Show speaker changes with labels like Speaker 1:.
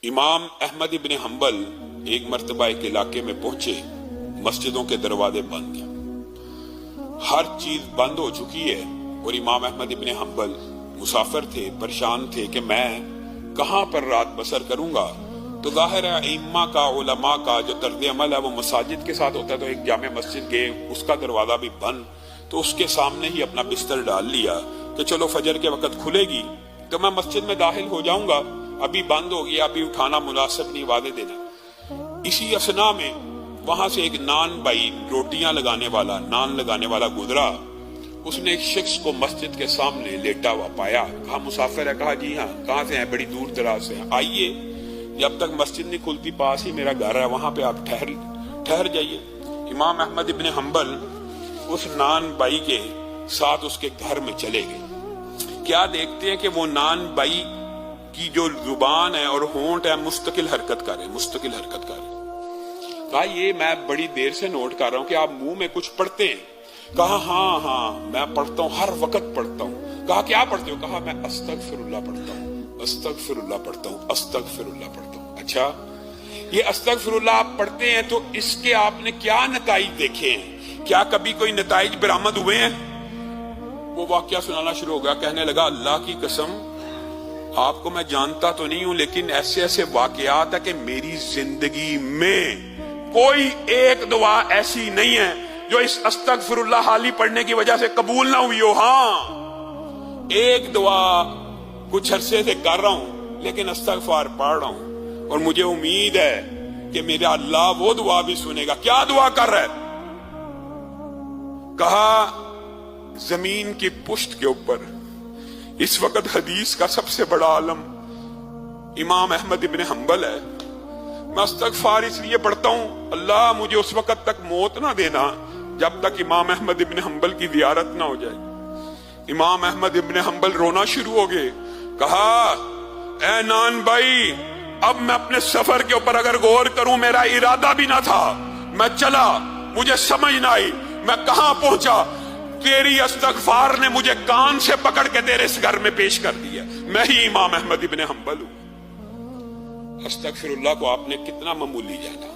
Speaker 1: इमाम अहमद इब्न हंबल एक मर्तबा एक इलाके में पहुंचे, मस्जिदों के दरवाजे बंद हैं, हर चीज बंद हो चुकी है और इमाम अहमद इब्न हंबल मुसाफिर थे, परेशान थे कि मैं कहां पर रात बसर करूंगा। तो जाहिर है इम्मा का, उलमा का जो तर्ज अमल है वो मसाजिद के साथ होता है। तो एक जामे मस्जिद गए, उसका दरवाजा भी बंद, तो उसके सामने ही अपना बिस्तर डाल लिया कि चलो फजर के वक्त खुलेगी तो मैं मस्जिद में दाखिल हो जाऊंगा, अभी बंद हो गया, अभी उठाना मुनासिब नहीं, वादे देना। इसी असना में वहां से एक नान भाई, रोटियां लगाने वाला, नान लगाने वाला गुजरा। उसने एक शख्स को मस्जिद के सामने लेटा हुआ पाया, कहा मुसाफिर है? कहा जी हाँ। कहां से हैं? बड़ी दूर दराज से हैं। आइए, जब तक मस्जिद नहीं खुलती पास ही मेरा घर है, वहां पे आप ठहर जाइए। इमाम अहमद इब्न हंबल उस नान भाई के साथ उसके घर में चले गए। क्या देखते हैं कि वो नान भाई की जो जुबान है और होंठ है मुस्तकिल हरकत कर रहे, मुस्तकिल हरकत कर रहे। कहा ये मैं बड़ी देर से नोट कर रहा हूं कि आप मुंह में कुछ पढ़ते हैं। कहा हाँ मैं पढ़ता हूँ, हर वक्त पढ़ता हूँ। कहा क्या पढ़ते हो? कहा मैं अस्तगफिरुल्लाह पढ़ता हूँ, अस्तगफिरुल्लाह पढ़ता हूँ, अस्तगफिरुल्लाह पढ़ता हूँ। अच्छा, ये अस्तगफिरुल्लाह आप पढ़ते हैं तो इसके आपने क्या नताइज देखे हैं? क्या कभी कोई नताइज बरामद हुए हैं? वो वाकया सुनाना शुरू हो गया, कहने लगा अल्लाह की कसम आपको मैं जानता तो नहीं हूं, लेकिन ऐसे ऐसे वाकयात है कि मेरी जिंदगी में कोई एक दुआ ऐसी नहीं है जो इस अस्तगफिरुल्लाह हाली पढ़ने की वजह से कबूल ना हुई हो। हाँ, एक दुआ कुछ अरसे से कर रहा हूं, लेकिन अस्तगफार पढ़ रहा हूं और मुझे उम्मीद है कि मेरा अल्लाह वो दुआ भी सुनेगा। क्या दुआ कर रहा है? कहा जमीन की पुष्ट के ऊपर इस वक्त हदीस का सबसे बड़ा आलम इमाम अहमद इब्न हंबल है। मैं इस्तगफार इसलिए पढ़ता हूं, अल्लाह मुझे उस वक्त तक मौत ना देना जब तक इमाम अहमद इब्न हंबल की जियारत ना हो जाए। इमाम अहमद इब्न हंबल रोना शुरू हो गए। कहा ए नान भाई, अब मैं अपने सफर के ऊपर अगर गौर करूं, मेरा इरादा भी ना था, मैं चला, मुझे समझ ना आई मैं कहां पहुंचा। तेरी अस्तगफार ने मुझे कान से पकड़ के तेरे इस घर में पेश कर दिया। मैं ही इमाम अहमद इब्न हंबल हूं। अस्तगफिरुल्लाह को आपने कितना मामूली जाना।